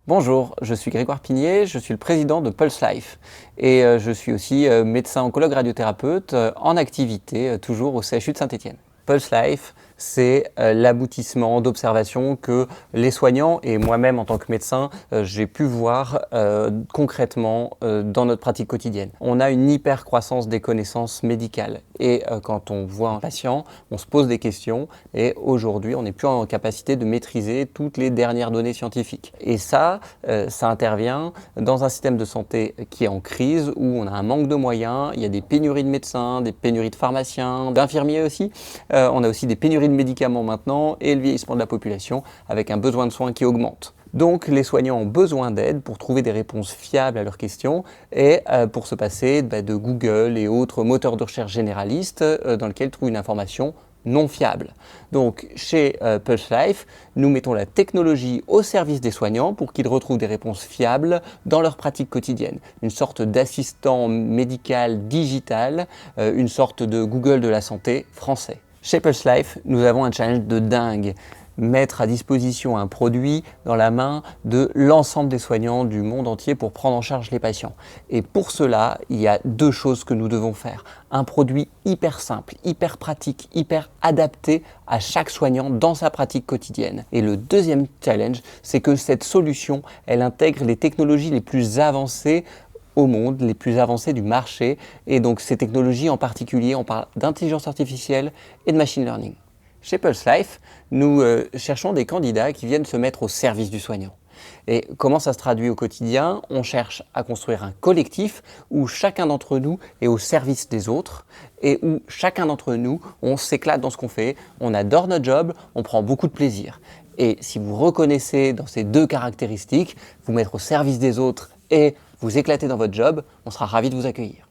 Bonjour, je suis Grégoire Pigné, je suis le président de Pulse Life et je suis aussi médecin oncologue radiothérapeute en activité toujours au CHU de Saint-Étienne. Pulse Life, c'est l'aboutissement d'observations que les soignants et moi-même en tant que médecin, j'ai pu voir concrètement dans notre pratique quotidienne. On a une hyper-croissance des connaissances médicales et quand on voit un patient, on se pose des questions et aujourd'hui, on n'est plus en capacité de maîtriser toutes les dernières données scientifiques. Et ça intervient dans un système de santé qui est en crise, où on a un manque de moyens, il y a des pénuries de médecins, des pénuries de pharmaciens, d'infirmiers aussi. On a aussi des pénuries de médicaments maintenant et le vieillissement de la population avec un besoin de soins qui augmente. Donc les soignants ont besoin d'aide pour trouver des réponses fiables à leurs questions et pour se passer de Google et autres moteurs de recherche généralistes dans lesquels ils trouvent une information non fiable. Donc chez Pulse Life, nous mettons la technologie au service des soignants pour qu'ils retrouvent des réponses fiables dans leur pratique quotidienne. Une sorte d'assistant médical digital, une sorte de Google de la santé français. Chez Pulse Life, nous avons un challenge de dingue. Mettre à disposition un produit dans la main de l'ensemble des soignants du monde entier pour prendre en charge les patients. Et pour cela, il y a deux choses que nous devons faire. Un produit hyper simple, hyper pratique, hyper adapté à chaque soignant dans sa pratique quotidienne. Et le deuxième challenge, c'est que cette solution, elle intègre les technologies les plus avancées au monde, les plus avancées du marché. Et donc ces technologies en particulier, on parle d'intelligence artificielle et de machine learning. Chez Pulse Life, nous cherchons des candidats qui viennent se mettre au service du soignant. Et comment ça se traduit au quotidien? On cherche à construire un collectif où chacun d'entre nous est au service des autres et où chacun d'entre nous, on s'éclate dans ce qu'on fait, on adore notre job, on prend beaucoup de plaisir. Et si vous reconnaissez dans ces deux caractéristiques, vous mettre au service des autres et vous éclater dans votre job, on sera ravis de vous accueillir.